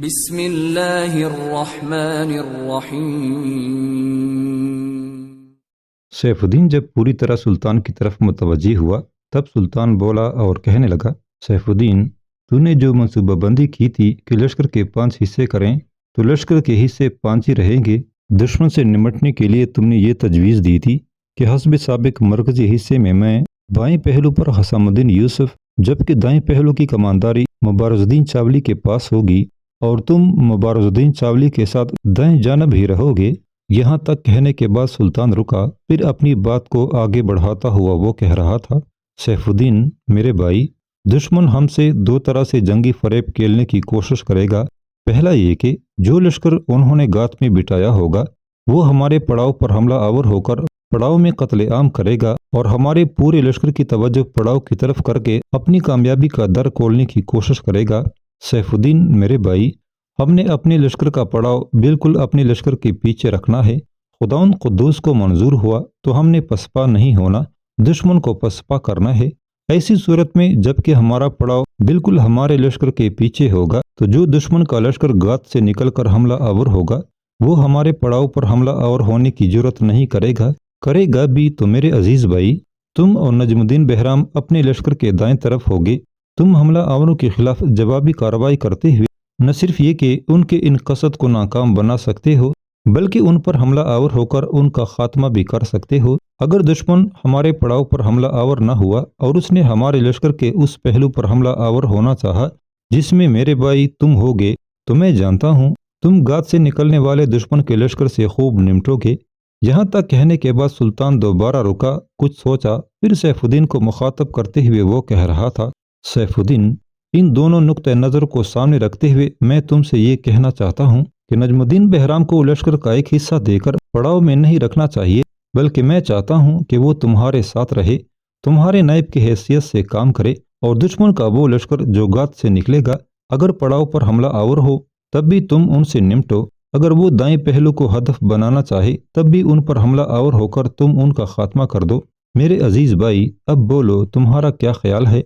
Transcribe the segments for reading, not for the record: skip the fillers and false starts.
بسم اللہ الرحمن الرحیم۔ سیف الدین جب پوری طرح سلطان کی طرف متوجہ ہوا تب سلطان بولا اور کہنے لگا، سیف الدین، تو نے جو منصوبہ بندی کی تھی کہ لشکر کے 5 حصے کریں تو لشکر کے حصے 5 ہی رہیں گے۔ دشمن سے نمٹنے کے لیے تم نے یہ تجویز دی تھی کہ حسب سابق مرکزی حصے میں بائیں پہلو پر حسام الدین یوسف جبکہ دائیں پہلو کی کمانداری مبارز الدین چاولی کے پاس ہوگی اور تم مبارز الدین چاولی کے ساتھ دائیں جانب ہی رہو گے۔ یہاں تک کہنے کے بعد سلطان رکا، پھر اپنی بات کو آگے بڑھاتا ہوا وہ کہہ رہا تھا، سیف الدین میرے بھائی، دشمن ہم سے 2 طرح سے جنگی فریب کھیلنے کی کوشش کرے گا۔ پہلا یہ کہ جو لشکر انہوں نے گات میں بٹھایا ہوگا وہ ہمارے پڑاؤ پر حملہ آور ہو کر پڑاؤ میں قتل عام کرے گا اور ہمارے پورے لشکر کی توجہ پڑاؤ کی طرف کر کے اپنی کامیابی کا در کھولنے کی کوشش کرے گا۔ سیف الدین میرے بھائی، ہم نے اپنے لشکر کا پڑاؤ بالکل اپنے لشکر کے پیچھے رکھنا ہے۔ خداوند قدوس کو منظور ہوا تو ہم نے پسپا نہیں ہونا، دشمن کو پسپا کرنا ہے۔ ایسی صورت میں جبکہ ہمارا پڑاؤ بالکل ہمارے لشکر کے پیچھے ہوگا تو جو دشمن کا لشکر گات سے نکل کر حملہ آور ہوگا وہ ہمارے پڑاؤ پر حملہ آور ہونے کی جرت نہیں کرے گا بھی تو میرے عزیز بھائی، تم اور نجم الدین بہرام اپنے لشکر کے دائیں طرف ہوگے۔ تم حملہ آوروں کے خلاف جوابی کارروائی کرتے ہوئے نہ صرف یہ کہ ان کے ان قصد کو ناکام بنا سکتے ہو بلکہ ان پر حملہ آور ہو کر ان کا خاتمہ بھی کر سکتے ہو۔ اگر دشمن ہمارے پڑاؤ پر حملہ آور نہ ہوا اور اس نے ہمارے لشکر کے اس پہلو پر حملہ آور ہونا چاہا جس میں میرے بھائی تم ہوگے تو میں جانتا ہوں تم گات سے نکلنے والے دشمن کے لشکر سے خوب نمٹو گے۔ یہاں تک کہنے کے بعد سلطان دوبارہ رکا، کچھ سوچا، پھر سیف الدین کو مخاطب کرتے ہوئے وہ کہہ رہا تھا، سیف الدین، ان دونوں نقطۂ نظر کو سامنے رکھتے ہوئے میں تم سے یہ کہنا چاہتا ہوں کہ نجم الدین بہرام کو لشکر کا ایک حصہ دے کر پڑاؤ میں نہیں رکھنا چاہیے، بلکہ میں چاہتا ہوں کہ وہ تمہارے ساتھ رہے، تمہارے نائب کی حیثیت سے کام کرے اور دشمن کا وہ لشکر جو گات سے نکلے گا اگر پڑاؤ پر حملہ آور ہو تب بھی تم ان سے نمٹو، اگر وہ دائیں پہلو کو ہدف بنانا چاہے تب بھی ان پر حملہ آور ہو کر تم ان کا خاتمہ کر دو۔ میرے عزیز بھائی، اب بولو تمہارا کیا خیال ہے؟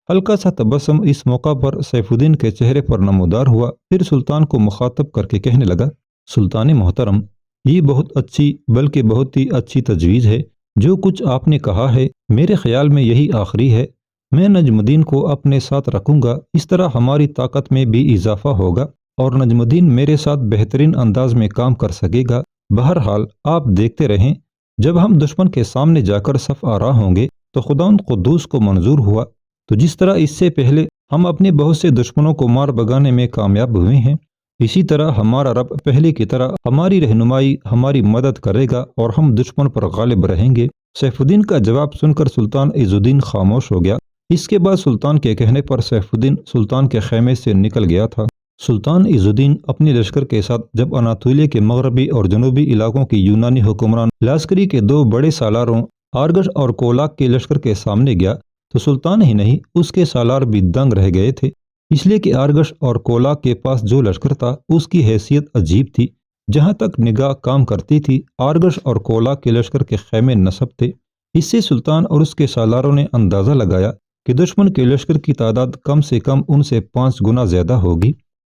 ہلکا سا تبسم اس موقع پر سیف الدین کے چہرے پر نمودار ہوا، پھر سلطان کو مخاطب کر کے کہنے لگا، سلطان محترم، یہ بہت اچھی بلکہ بہت ہی اچھی تجویز ہے۔ جو کچھ آپ نے کہا ہے میرے خیال میں یہی آخری ہے۔ میں نجم الدین کو اپنے ساتھ رکھوں گا، اس طرح ہماری طاقت میں بھی اضافہ ہوگا اور نجم الدین میرے ساتھ بہترین انداز میں کام کر سکے گا۔ بہرحال آپ دیکھتے رہیں، جب ہم دشمن کے سامنے جا کر صف آرا ہوں گے تو خداوند قدوس کو منظور ہوا تو جس طرح اس سے پہلے ہم اپنے بہت سے دشمنوں کو مار بگانے میں کامیاب ہوئے ہیں، اسی طرح ہمارا رب پہلے کی طرح ہماری رہنمائی، ہماری مدد کرے گا اور ہم دشمن پر غالب رہیں گے۔ سیف الدین کا جواب سن کر سلطان عز الدین خاموش ہو گیا۔ اس کے بعد سلطان کے کہنے پر سیف الدین سلطان کے خیمے سے نکل گیا تھا۔ سلطان عز الدین اپنے لشکر کے ساتھ جب اناطولیہ کے مغربی اور جنوبی علاقوں کی یونانی حکمران لاسکری کے 2 بڑے سالاروں آرگش اور کولاک کے لشکر کے سامنے گیا تو سلطان ہی نہیں اس کے سالار بھی دنگ رہ گئے تھے، اس لیے کہ آرگش اور کولاک کے پاس جو لشکر تھا اس کی حیثیت عجیب تھی۔ جہاں تک نگاہ کام کرتی تھی آرگش اور کولاک کے لشکر کے خیمے نصب تھے۔ اس سے سلطان اور اس کے سالاروں نے اندازہ لگایا کہ دشمن کے لشکر کی تعداد کم سے کم ان سے 5 گنا زیادہ ہوگی۔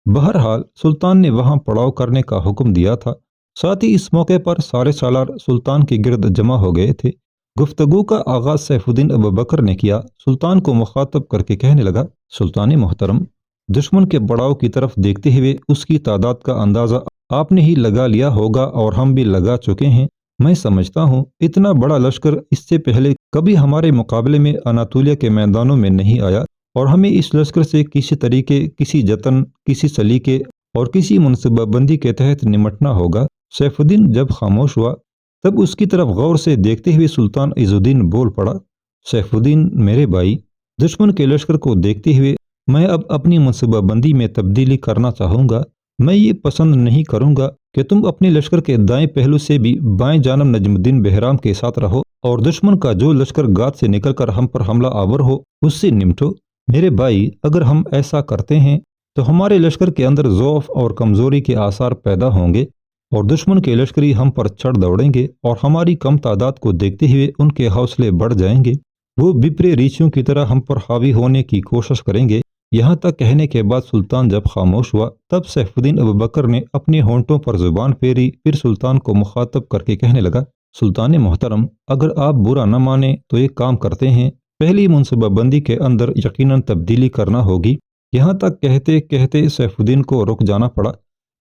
بہرحال سلطان نے وہاں پڑاؤ کرنے کا حکم دیا تھا۔ ساتھ ہی اس موقع پر سارے سالار سلطان کے گرد جمع ہو گئے تھے۔ گفتگو کا آغاز سیف الدین ابوبکر نے کیا، سلطان کو مخاطب کر کے کہنے لگا، سلطان محترم، دشمن کے پڑاؤ کی طرف دیکھتے ہوئے اس کی تعداد کا اندازہ آپ نے ہی لگا لیا ہوگا اور ہم بھی لگا چکے ہیں۔ میں سمجھتا ہوں اتنا بڑا لشکر اس سے پہلے کبھی ہمارے مقابلے میں اناطولیہ کے میدانوں میں نہیں آیا اور ہمیں اس لشکر سے کسی طریقے، کسی جتن، کسی سلیقے اور کسی منصوبہ بندی کے تحت نمٹنا ہوگا۔ سیف الدین جب خاموش ہوا تب اس کی طرف غور سے دیکھتے ہوئے سلطان عز الدین بول پڑا، سیف الدین میرے بھائی، دشمن کے لشکر کو دیکھتے ہوئے میں اب اپنی منصوبہ بندی میں تبدیلی کرنا چاہوں گا۔ میں یہ پسند نہیں کروں گا کہ تم اپنے لشکر کے دائیں پہلو سے بھی بائیں جانب نجم الدین بہرام کے ساتھ رہو اور دشمن کا جو لشکر گات سے نکل کر ہم پر حملہ آور ہو اس سے نمٹو۔ میرے بھائی، اگر ہم ایسا کرتے ہیں تو ہمارے لشکر کے اندر ضعف اور کمزوری کے آثار پیدا ہوں گے اور دشمن کے لشکری ہم پر چڑھ دوڑیں گے اور ہماری کم تعداد کو دیکھتے ہوئے ان کے حوصلے بڑھ جائیں گے۔ وہ بپرے ریچھیوں کی طرح ہم پر حاوی ہونے کی کوشش کریں گے یہاں تک کہنے کے بعد سلطان جب خاموش ہوا تب سیف الدین ابوبکر نے اپنے ہونٹوں پر زبان پھیری، پھر سلطان کو مخاطب کر کے کہنے لگا، سلطان محترم، اگر آپ برا نہ مانیں تو ایک کام کرتے ہیں، پہلی منصوبہ بندی کے اندر یقیناً تبدیلی کرنا ہوگی۔ یہاں تک کہتے کہتے سیف الدین کو رک جانا پڑا،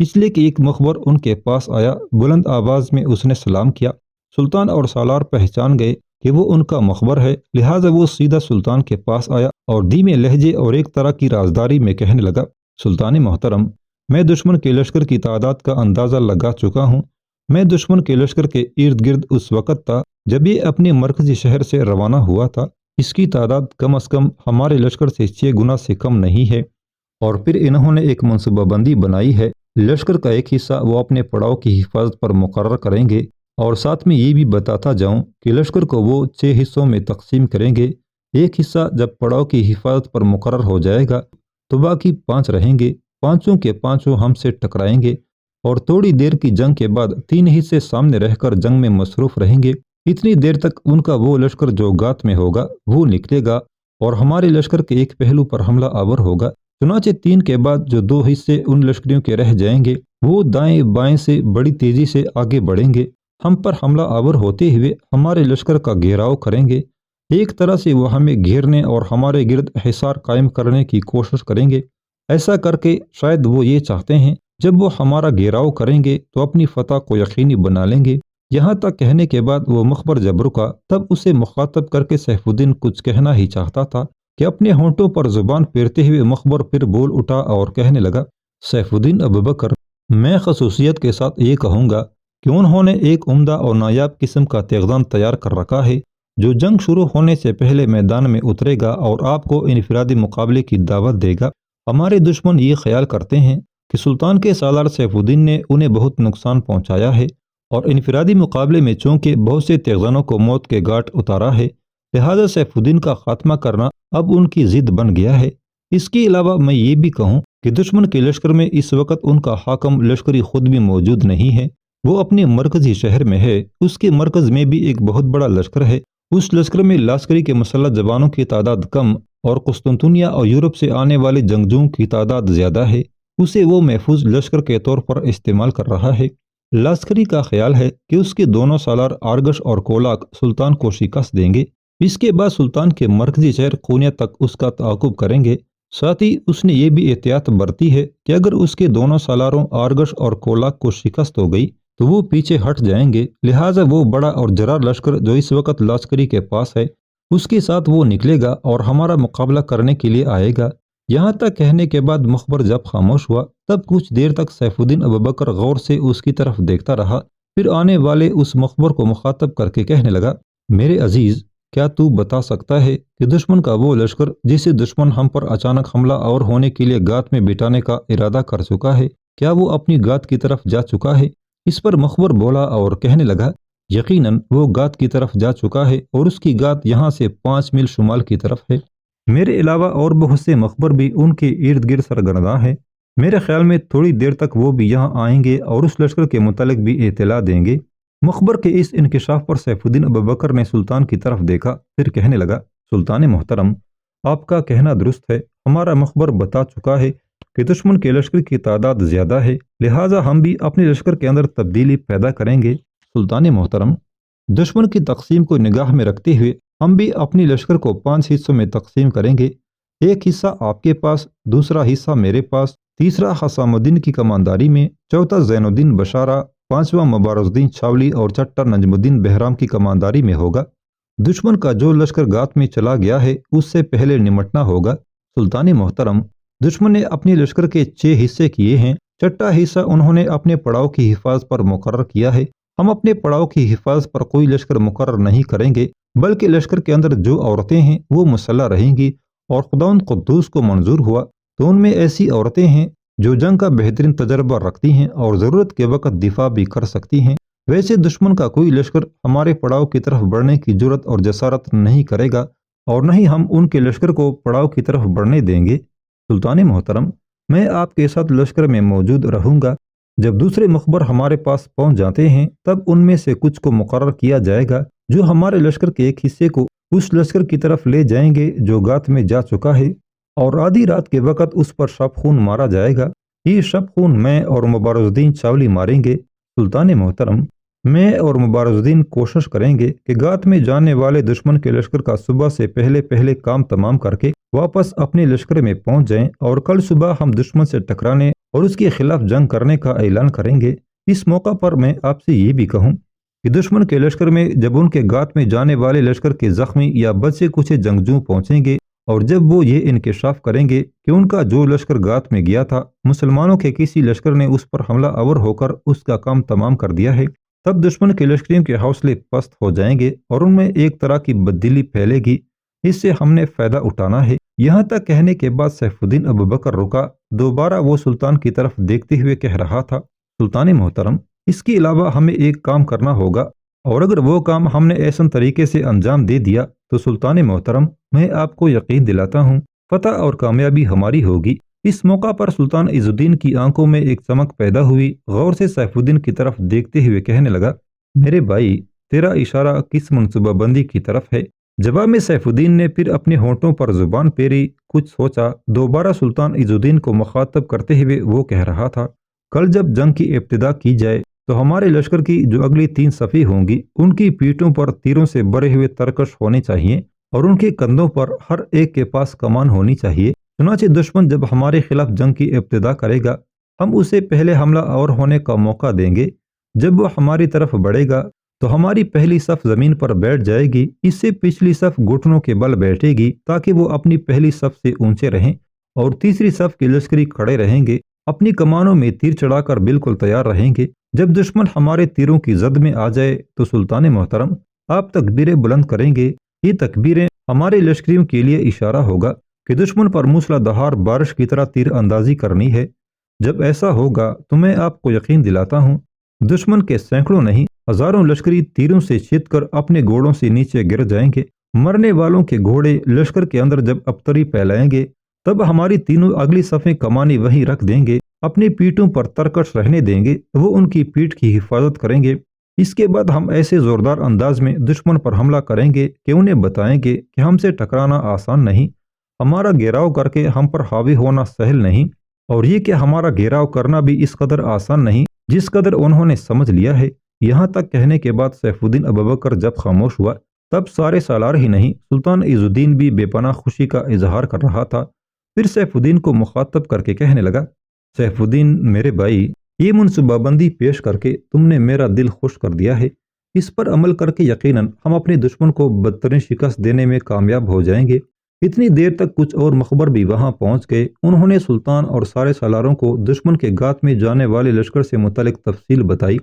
اس لیے کہ ایک مخبر ان کے پاس آیا۔ بلند آواز میں اس نے سلام کیا۔ سلطان اور سالار پہچان گئے کہ وہ ان کا مخبر ہے، لہٰذا وہ سیدھا سلطان کے پاس آیا اور دھیمے لہجے اور ایک طرح کی رازداری میں کہنے لگا، سلطان محترم، میں دشمن کے لشکر کی تعداد کا اندازہ لگا چکا ہوں۔ میں دشمن کے لشکر کے ارد گرد اس وقت تھا جب یہ اپنے مرکزی شہر سے روانہ ہوا تھا۔ اس کی تعداد کم از کم ہمارے لشکر سے 6 گنا سے کم نہیں ہے، اور پھر انہوں نے ایک منصوبہ بندی بنائی ہے۔ لشکر کا ایک حصہ وہ اپنے پڑاؤ کی حفاظت پر مقرر کریں گے، اور ساتھ میں یہ بھی بتاتا جاؤں کہ لشکر کو وہ 6 حصوں میں تقسیم کریں گے۔ ایک حصہ جب پڑاؤ کی حفاظت پر مقرر ہو جائے گا تو باقی 5 رہیں گے، پانچوں کے پانچوں ہم سے ٹکرائیں گے، اور تھوڑی دیر کی جنگ کے بعد 3 حصے سامنے رہ کر جنگ میں مصروف رہیں گے۔ اتنی دیر تک ان کا وہ لشکر جو گات میں ہوگا وہ نکلے گا اور ہمارے لشکر کے ایک پہلو پر حملہ آور ہوگا۔ چنانچہ 3 کے بعد جو 2 حصے ان لشکریوں کے رہ جائیں گے وہ دائیں بائیں سے بڑی تیزی سے آگے بڑھیں گے، ہم پر حملہ آور ہوتے ہوئے ہمارے لشکر کا گھیراؤ کریں گے۔ ایک طرح سے وہ ہمیں گھیرنے اور ہمارے گرد حصار قائم کرنے کی کوشش کریں گے۔ ایسا کر کے شاید وہ یہ چاہتے ہیں جب وہ ہمارا گھیراؤ کریں گے تو اپنی فتح کو یقینی بنا لیں گے۔ یہاں تک کہنے کے بعد وہ مخبر جب رکا تب اسے مخاطب کر کے سیف الدین کچھ کہنا ہی چاہتا تھا کہ اپنے ہونٹوں پر زبان پھیرتے ہوئے مخبر پھر بول اٹھا اور کہنے لگا، سیف الدین ابوبکر، میں خصوصیت کے ساتھ یہ کہوں گا کہ انہوں نے ایک عمدہ اور نایاب قسم کا تیغدان تیار کر رکھا ہے جو جنگ شروع ہونے سے پہلے میدان میں اترے گا اور آپ کو انفرادی مقابلے کی دعوت دے گا۔ ہمارے دشمن یہ خیال کرتے ہیں کہ سلطان کے سالار سیف الدین نے انہیں بہت نقصان پہنچایا ہے، اور انفرادی مقابلے میں چونکہ بہت سے تیغدانوں کو موت کے گھاٹ اتارا ہے، لہذا سیف الدین کا خاتمہ کرنا اب ان کی ضد بن گیا ہے۔ اس کے علاوہ میں یہ بھی کہوں کہ دشمن کے لشکر میں اس وقت ان کا حاکم لشکری خود بھی موجود نہیں ہے، وہ اپنے مرکزی شہر میں ہے۔ اس کے مرکز میں بھی ایک بہت بڑا لشکر ہے۔ اس لشکر میں لشکری کے مسلح جوانوں کی تعداد کم اور قسطنطنیہ اور یورپ سے آنے والے جنگجوؤں کی تعداد زیادہ ہے۔ اسے وہ محفوظ لشکر کے طور پر استعمال کر رہا ہے۔ لشکری کا خیال ہے کہ اس کے دونوں سالار آرگش اور کولاک سلطان کو شکست دیں گے۔ اس کے بعد سلطان کے مرکزی شہر قونیہ تک اس کا تعاقب کریں گے۔ ساتھ ہی اس نے یہ بھی احتیاط برتی ہے کہ اگر اس کے دونوں سالاروں آرگش اور کولاک کو شکست ہو گئی تو وہ پیچھے ہٹ جائیں گے، لہٰذا وہ بڑا اور جرار لشکر جو اس وقت لشکری کے پاس ہے اس کے ساتھ وہ نکلے گا اور ہمارا مقابلہ کرنے کے لیے آئے گا۔ یہاں تک کہنے کے بعد مخبر جب خاموش ہوا تب کچھ دیر تک سیف الدین ابوبکر غور سے اس کی طرف دیکھتا رہا، پھر آنے والے اس مخبر کو مخاطب کر کے کہنے لگا، میرے عزیز، کیا تو بتا سکتا ہے کہ دشمن کا وہ لشکر جسے دشمن ہم پر اچانک حملہ آور ہونے کے لیے گات میں بٹھانے کا ارادہ کر چکا ہے، کیا وہ اپنی گات کی طرف جا چکا ہے؟ اس پر مخبر بولا اور کہنے لگا، یقیناً وہ گات کی طرف جا چکا ہے، اور اس کی گات یہاں سے 5 میل شمال کی طرف ہے۔ میرے علاوہ اور بہت سے مخبر بھی ان کے ارد گرد سرگرداں ہیں۔ میرے خیال میں تھوڑی دیر تک وہ بھی یہاں آئیں گے اور اس لشکر کے متعلق بھی اطلاع دیں گے۔ مخبر کے اس انکشاف پر سیف الدین ابوبکر نے سلطان کی طرف دیکھا، پھر کہنے لگا، سلطان محترم، آپ کا کہنا درست ہے۔ ہمارا مخبر بتا چکا ہے کہ دشمن کے لشکر کی تعداد زیادہ ہے، لہٰذا ہم بھی اپنے لشکر کے اندر تبدیلی پیدا کریں گے۔ سلطان محترم، دشمن کی تقسیم کو نگاہ میں رکھتے ہوئے ہم بھی اپنی لشکر کو 5 حصوں میں تقسیم کریں گے۔ ایک حصہ آپ کے پاس، دوسرا حصہ میرے پاس، تیسرا حسام الدین کی کمانداری میں، چوتھا زین الدین بشارہ، پانچواں مبارز الدین چھاولی اور چھٹا نجم الدین بہرام کی کمانداری میں ہوگا۔ دشمن کا جو لشکر گات میں چلا گیا ہے اس سے پہلے نمٹنا ہوگا۔ سلطان محترم، دشمن نے اپنے لشکر کے 6 حصے کیے ہیں، چھٹا حصہ انہوں نے اپنے پڑاؤ کی حفاظت پر مقرر کیا ہے۔ ہم اپنے پڑاؤ کی حفاظت پر کوئی لشکر مقرر نہیں کریں گے، بلکہ لشکر کے اندر جو عورتیں ہیں وہ مسلح رہیں گی، اور خداوند قدوس کو منظور ہوا تو ان میں ایسی عورتیں ہیں جو جنگ کا بہترین تجربہ رکھتی ہیں اور ضرورت کے وقت دفاع بھی کر سکتی ہیں۔ ویسے دشمن کا کوئی لشکر ہمارے پڑاؤ کی طرف بڑھنے کی جرت اور جسارت نہیں کرے گا، اور نہ ہی ہم ان کے لشکر کو پڑاؤ کی طرف بڑھنے دیں گے۔ سلطان محترم، میں آپ کے ساتھ لشکر میں موجود رہوں گا۔ جب دوسرے مخبر ہمارے پاس پہنچ جاتے ہیں تب ان میں سے کچھ کو مقرر کیا جائے گا جو ہمارے لشکر کے ایک حصے کو اس لشکر کی طرف لے جائیں گے جو گات میں جا چکا ہے۔ اور آدھی رات کے وقت اس پر شب خون مارا جائے گا۔ یہ شب خون میں اور مبارز الدین چاولی ماریں گے۔ سلطان محترم، میں اور مبارز الدین کوشش کریں گے کہ گات میں جانے والے دشمن کے لشکر کا صبح سے پہلے کام تمام کر کے واپس اپنے لشکر میں پہنچ جائیں، اور کل صبح ہم دشمن سے ٹکرانے اور اس کے خلاف جنگ کرنے کا اعلان کریں گے۔ اس موقع پر میں آپ سے یہ بھی کہوں کہ دشمن کے لشکر میں جب ان کے گات میں جانے والے لشکر کے زخمی یا بچے کچھ جنگجو پہنچیں گے، اور جب وہ یہ انکشاف کریں گے کہ ان کا جو لشکر گات میں گیا تھا مسلمانوں کے کسی لشکر نے اس پر حملہ آور ہو کر اس کا کام تمام کر دیا ہے، تب دشمن کے لشکریوں کے حوصلے پست ہو جائیں گے اور ان میں ایک طرح کی بددلی پھیلے گی۔ اس سے ہم نے فائدہ اٹھانا ہے۔ یہاں تک کہنے کے بعد سیف الدین ابوبکر رکا۔ دوبارہ وہ سلطان کی طرف دیکھتے ہوئے کہہ رہا تھا، سلطان محترم، اس کے علاوہ ہمیں ایک کام کرنا ہوگا، اور اگر وہ کام ہم نے ایسن طریقے سے انجام دے دیا تو سلطان محترم، میں آپ کو یقین دلاتا ہوں فتح اور کامیابی ہماری ہوگی۔ اس موقع پر سلطان عز الدین کی آنکھوں میں ایک چمک پیدا ہوئی۔ غور سے سیف الدین کی طرف دیکھتے ہوئے کہنے لگا، میرے بھائی، تیرا اشارہ کس منصوبہ بندی کی طرف ہے؟ جواب میں سیف الدین نے پھر اپنے ہونٹوں پر زبان پھیری، کچھ سوچا۔ دوبارہ سلطان عز الدین کو مخاطب کرتے ہوئے وہ کہہ رہا تھا، کل جب جنگ کی ابتدا کی جائے تو ہمارے لشکر کی جو اگلی 3 صفیں ہوں گی ان کی پیٹھوں پر تیروں سے بھرے ہوئے ترکش ہونے چاہیے، اور ان کے کندھوں پر ہر ایک کے پاس کمان ہونی چاہیے۔ چنانچہ دشمن جب ہمارے خلاف جنگ کی ابتدا کرے گا، ہم اسے پہلے حملہ آور ہونے کا موقع دیں گے۔ جب وہ ہماری طرف بڑھے گا تو ہماری پہلی صف زمین پر بیٹھ جائے گی، اس سے پچھلی صف گھٹنوں کے بل بیٹھے گی تاکہ وہ اپنی پہلی صف سے اونچے رہیں، اور تیسری صف کے لشکری کھڑے رہیں گے، اپنی کمانوں میں تیر چڑھا کر بالکل تیار رہیں گے۔ جب دشمن ہمارے تیروں کی زد میں آ جائے تو سلطان محترم، آپ تکبیریں بلند کریں گے۔ یہ تکبیریں ہمارے لشکریوں کے لیے اشارہ ہوگا کہ دشمن پر موسلا دھار بارش کی طرح تیر اندازی کرنی ہے۔ جب ایسا ہوگا تو میں آپ کو یقین دلاتا ہوں دشمن کے سینکڑوں نہیں ہزاروں لشکری تیروں سے چھت کر اپنے گھوڑوں سے نیچے گر جائیں گے۔ مرنے والوں کے گھوڑے لشکر کے اندر جب ابتری پھیلائیں گے تب ہماری تینوں اگلی صفیں کمانے وہیں رکھ دیں گے، اپنی پیٹوں پر ترکش رہنے دیں گے، وہ ان کی پیٹھ کی حفاظت کریں گے۔ اس کے بعد ہم ایسے زوردار انداز میں دشمن پر حملہ کریں گے کہ انہیں بتائیں گے کہ ہم سے ٹکرانا آسان نہیں، ہمارا گھیراؤ کر کے ہم پر حاوی ہونا سہل نہیں، اور یہ کہ ہمارا گھیراؤ کرنا بھی اس قدر آسان نہیں جس قدر انہوں نے سمجھ لیا ہے۔ یہاں تک کہنے کے بعد سیف الدین ابوبکر جب خاموش ہوا تب سارے سالار ہی نہیں سلطان عز الدین بھی بے پناہ خوشی کا اظہار کر رہا تھا۔ پھر سیف الدین کو مخاطب کر کے کہنے لگا، سیف الدین میرے بھائی، یہ منصوبہ بندی پیش کر کے تم نے میرا دل خوش کر دیا ہے۔ اس پر عمل کر کے یقیناً ہم اپنے دشمن کو بدترین شکست دینے میں کامیاب ہو جائیں گے۔ اتنی دیر تک کچھ اور مخبر بھی وہاں پہنچ گئے۔ انہوں نے سلطان اور سارے سالاروں کو دشمن کے گات میں جانے والے لشکر سے متعلق تفصیل بتائی،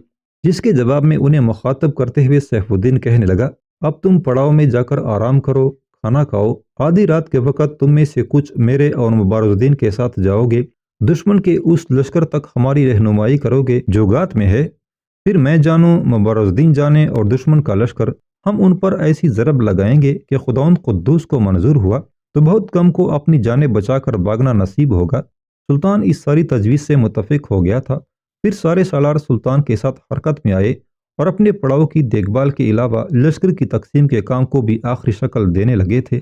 جس کے جواب میں انہیں مخاطب کرتے ہوئے سیف الدین کہنے لگا، اب تم پڑاؤ میں جا کر آرام کرو، کھانا کھاؤ۔ آدھی رات کے وقت تم میں سے کچھ میرے اور مبارز الدین کے ساتھ جاؤ گے، دشمن کے اس لشکر تک ہماری رہنمائی کرو گے جو گات میں ہے۔ پھر میں جانوں، مبارز الدین جانے اور دشمن کا لشکر، ہم ان پر ایسی ضرب لگائیں گے کہ خداوند قدوس کو منظور ہوا تو بہت کم کو اپنی جانیں بچا کر بھاگنا نصیب ہوگا۔ سلطان اس ساری تجویز سے متفق ہو گیا تھا۔ پھر سارے سالار سلطان کے ساتھ حرکت میں آئے اور اپنے پڑاؤ کی دیکھ بھال کے علاوہ لشکر کی تقسیم کے کام کو بھی آخری شکل دینے لگے تھے۔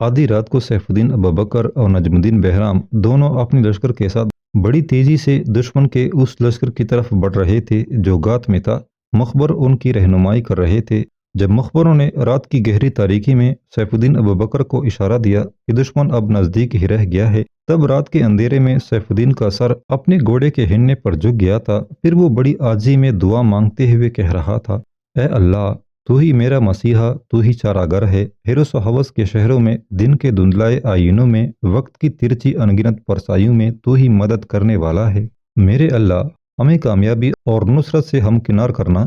آدھی رات کو سیف الدین ابوبکر اور نجم الدین بہرام دونوں اپنے لشکر کے ساتھ بڑی تیزی سے دشمن کے اس لشکر کی طرف بڑھ رہے تھے جو گات میں تھا۔ مخبر ان کی رہنمائی کر رہے تھے۔ جب مخبروں نے رات کی گہری تاریکی میں سیف الدین ابوبکر کو اشارہ دیا کہ دشمن اب نزدیک ہی رہ گیا ہے، تب رات کے اندھیرے میں سیف الدین کا سر اپنے گھوڑے کے ہننے پر جھک گیا تھا۔ پھر وہ بڑی عاجزی میں دعا مانگتے ہوئے کہہ رہا تھا، اے اللہ، تو ہی میرا مسیحا، تو ہی چارہ گر ہے۔ حرص و حوث کے شہروں میں، دن کے دھندلائے آئینوں میں، وقت کی ترچی انگنت پرسائیوں میں تو ہی مدد کرنے والا ہے۔ میرے اللہ، ہمیں کامیابی اور نصرت سے ہمکنار کرنا۔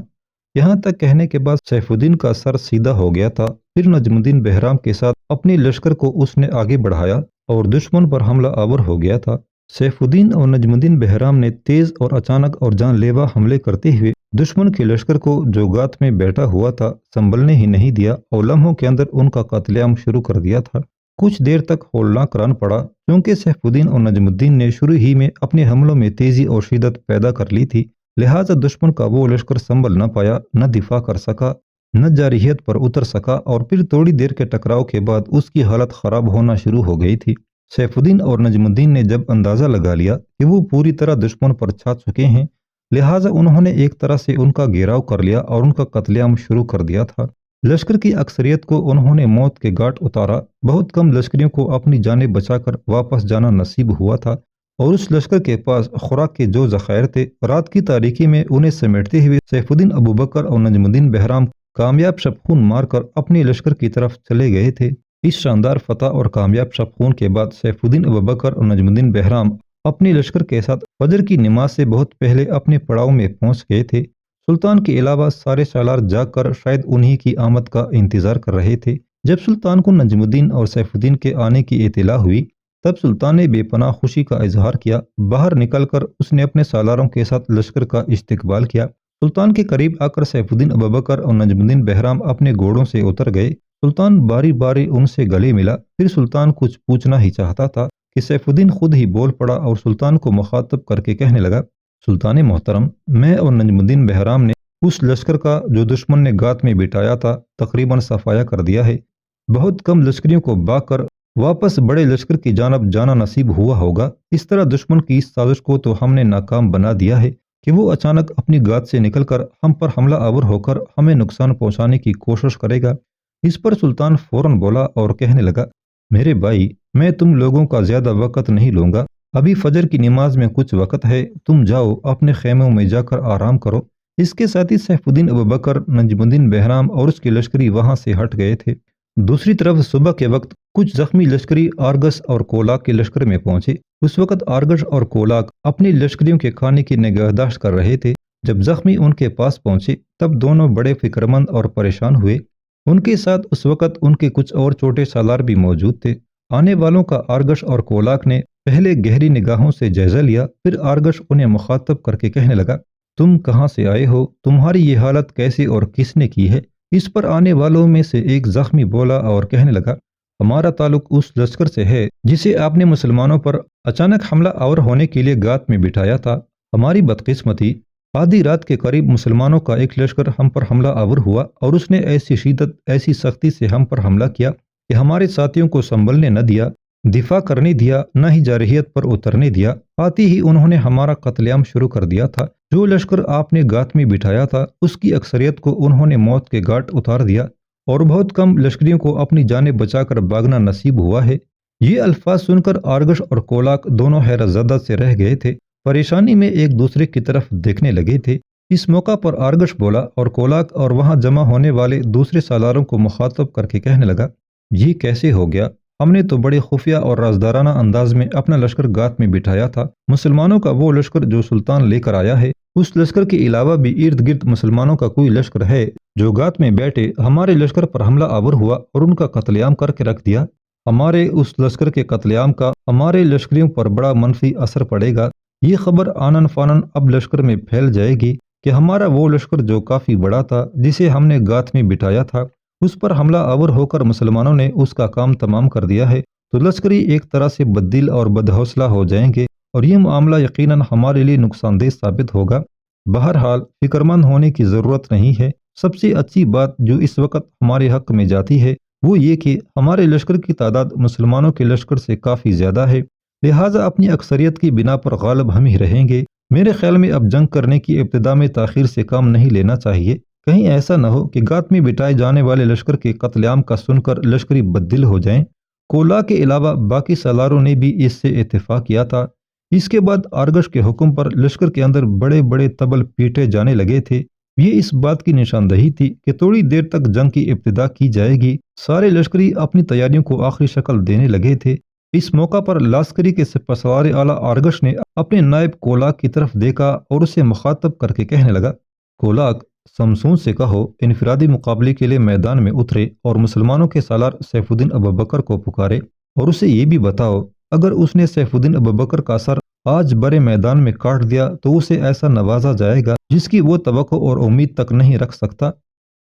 یہاں تک کہنے کے بعد سیف الدین کا سر سیدھا ہو گیا تھا۔ پھر نجم الدین بہرام کے ساتھ اپنے لشکر کو اس نے آگے بڑھایا اور دشمن پر حملہ آور ہو گیا تھا۔ سیف الدین اور نجم الدین بہرام نے تیز اور اچانک اور جان لیوا حملے کرتے ہوئے دشمن کے لشکر کو جو گات میں بیٹھا ہوا تھا سنبھلنے ہی نہیں دیا اور لمحوں کے اندر ان کا قتل عام شروع کر دیا تھا۔ کچھ دیر تک ہولناک رن پڑا، کیونکہ سیف الدین اور نجم الدین نے شروع ہی میں اپنے حملوں میں تیزی اور شدت پیدا کر لی تھی، لہٰذا دشمن کا وہ لشکر سنبھل نہ پایا، نہ دفاع کر سکا، نہ جارحیت پر اتر سکا، اور پھر تھوڑی دیر کے ٹکراؤ کے بعد اس کی حالت خراب ہونا شروع ہو گئی تھی۔ سیف الدین اور نجم الدین نے جب اندازہ لگا لیا کہ وہ پوری طرح دشمن پر چھا چکے ہیں، لہٰذا انہوں نے ایک طرح سے ان کا گھیراؤ کر لیا اور ان کا قتل عام شروع کر دیا تھا۔ لشکر کی اکثریت کو انہوں نے موت کے گھاٹ اتارا، بہت کم لشکریوں کو اپنی جانیں بچا کر واپس جانا نصیب ہوا تھا، اور اس لشکر کے پاس خوراک کے جو ذخائر تھے، رات کی تاریکی میں انہیں سمیٹتے ہوئے سیف الدین ابوبکر اور نجم الدین بہرام کامیاب شبخون مار کر اپنے لشکر کی طرف چلے گئے تھے۔ اس شاندار فتح اور کامیاب شبخون کے بعد سیف الدین ابوبکر اور نجم الدین بہرام اپنے لشکر کے ساتھ فجر کی نماز سے بہت پہلے اپنے پڑاؤ میں پہنچ گئے تھے۔ سلطان کے علاوہ سارے سالار جاگ کر شاید انہی کی آمد کا انتظار کر رہے تھے۔ جب سلطان کو نجم الدین اور سیف الدین کے آنے کی اطلاع ہوئی، تب سلطان نے بے پناہ خوشی کا اظہار کیا۔ باہر نکل کر اس نے اپنے سالاروں کے ساتھ لشکر کا استقبال کیا۔ سلطان کے قریب آ کر سیف الدین ابوبکر اور نجم الدین بہرام اپنے گھوڑوں سے اتر گئے۔ سلطان باری باری ان سے گلے ملا، پھر سلطان کچھ پوچھنا ہی چاہتا تھا کہ سیف الدین خود ہی بول پڑا اور سلطان کو مخاطب کر کے کہنے لگا، سلطان محترم، میں اور نجم الدین بہرام نے اس لشکر کا جو دشمن نے گات میں بٹھایا تھا تقریباً صفایا کر دیا ہے۔ بہت کم لشکریوں کو باغ کر واپس بڑے لشکر کی جانب جانا نصیب ہوا ہوگا۔ اس طرح دشمن کی اس سازش کو تو ہم نے ناکام بنا دیا ہے کہ وہ اچانک اپنی گات سے نکل کر ہم پر حملہ آور ہو کر ہمیں نقصان پہنچانے کی کوشش کرے گا۔ اس پر سلطان فوراً بولا اور کہنے لگا، میرے بھائی، میں تم لوگوں کا زیادہ وقت نہیں لوں گا، ابھی فجر کی نماز میں کچھ وقت ہے، تم جاؤ اپنے خیموں میں جا کر آرام کرو۔ اس کے ساتھ ہی سیف الدین ابوبکر، نجم الدین بہرام اور اس کے لشکری وہاں سے ہٹ گئے تھے۔ دوسری طرف صبح کے وقت کچھ زخمی لشکری آرگس اور کولاک کے لشکر میں پہنچے۔ اس وقت آرگس اور کولاک اپنی لشکریوں کے کھانے کی نگہداشت کر رہے تھے۔ جب زخمی ان کے پاس پہنچے تب دونوں بڑے فکرمند اور پریشان ہوئے۔ ان کے ساتھ اس وقت ان کے کچھ اور چھوٹے سالار بھی موجود تھے۔ آنے والوں کا آرگس اور کولاک نے پہلے گہری نگاہوں سے جائزہ لیا، پھر آرگس انہیں مخاطب کر کے کہنے لگا، تم کہاں سے آئے ہو؟ تمہاری یہ حالت کیسے اور کس نے کی ہے؟ اس پر آنے والوں میں سے ایک زخمی بولا اور کہنے لگا، ہمارا تعلق اس لشکر سے ہے جسے آپ نے مسلمانوں پر اچانک حملہ آور ہونے کے لیے گات میں بٹھایا تھا۔ ہماری بدقسمتی، آدھی رات کے قریب مسلمانوں کا ایک لشکر ہم پر حملہ آور ہوا اور اس نے ایسی شدت، ایسی سختی سے ہم پر حملہ کیا کہ ہمارے ساتھیوں کو سنبھلنے نہ دیا، دفاع کرنے دیا، نہ ہی جارحیت پر اترنے دیا۔ آتے ہی انہوں نے ہمارا قتل عام شروع کر دیا تھا۔ جو لشکر آپ نے گات میں بٹھایا تھا اس کی اکثریت کو انہوں نے موت کے گھاٹ اتار دیا اور بہت کم لشکریوں کو اپنی جانیں بچا کر بھاگنا نصیب ہوا ہے۔ یہ الفاظ سن کر آرگس اور کولاک دونوں حیرت زدہ سے رہ گئے تھے، پریشانی میں ایک دوسرے کی طرف دیکھنے لگے تھے۔ اس موقع پر آرگس بولا اور کولاک اور وہاں جمع ہونے والے دوسرے سالاروں کو مخاطب کر کے کہنے لگا، یہ کیسے ہو گیا؟ ہم نے تو بڑے خفیہ اور رازدارانہ انداز میں اپنا لشکر گات میں بٹھایا تھا۔ مسلمانوں کا وہ لشکر جو سلطان لے کر آیا ہے، اس لشکر کے علاوہ بھی ارد گرد مسلمانوں کا کوئی لشکر ہے جو گات میں بیٹھے ہمارے لشکر پر حملہ آور ہوا اور ان کا قتل عام کر کے رکھ دیا۔ ہمارے اس لشکر کے قتل عام کا ہمارے لشکریوں پر بڑا منفی اثر پڑے گا۔ یہ خبر آنن فانن اب لشکر میں پھیل جائے گی کہ ہمارا وہ لشکر جو کافی بڑا تھا، جسے ہم نے گات میں بٹھایا تھا، اس پر حملہ آور ہو کر مسلمانوں نے اس کا کام تمام کر دیا ہے، تو لشکری ایک طرح سے بددل اور بدحوصلہ ہو جائیں گے اور یہ معاملہ یقیناً ہمارے لیے نقصان دہ ثابت ہوگا۔ بہرحال فکرمند ہونے کی ضرورت نہیں ہے۔ سب سے اچھی بات جو اس وقت ہمارے حق میں جاتی ہے وہ یہ کہ ہمارے لشکر کی تعداد مسلمانوں کے لشکر سے کافی زیادہ ہے، لہٰذا اپنی اکثریت کی بنا پر غالب ہم ہی رہیں گے۔ میرے خیال میں اب جنگ کرنے کی ابتدا میں تاخیر سے کام نہیں لینا چاہیے، کہیں ایسا نہ ہو کہ گات میں بٹھائے جانے والے لشکر کے قتل عام کا سن کر لشکری بددل ہو جائیں۔ کولا کے علاوہ باقی سالاروں نے بھی اس سے اتفاق کیا تھا۔ اس کے بعد آرگس کے حکم پر لشکر کے اندر بڑے بڑے طبل پیٹے جانے لگے تھے۔ یہ اس بات کی نشاندہی تھی کہ تھوڑی دیر تک جنگ کی ابتدا کی جائے گی۔ سارے لشکری اپنی تیاریوں کو آخری شکل دینے لگے تھے۔ اس موقع پر لاسکری کے سپہسالار اعلیٰ آرگس نے اپنے نائب کولاک کی طرف دیکھا اور اسے مخاطب کر کے کہنے لگا، کولاک، سمسون سے کہو انفرادی مقابلے کے لیے میدان میں اترے اور مسلمانوں کے سالار سیف الدین ابوبکر کو پکارے، اور اسے یہ بھی بتاؤ اگر اس نے سیف الدین ابوبکر کا سر آج برے میدان میں کاٹ دیا تو اسے ایسا نوازا جائے گا جس کی وہ توقع اور امید تک نہیں رکھ سکتا۔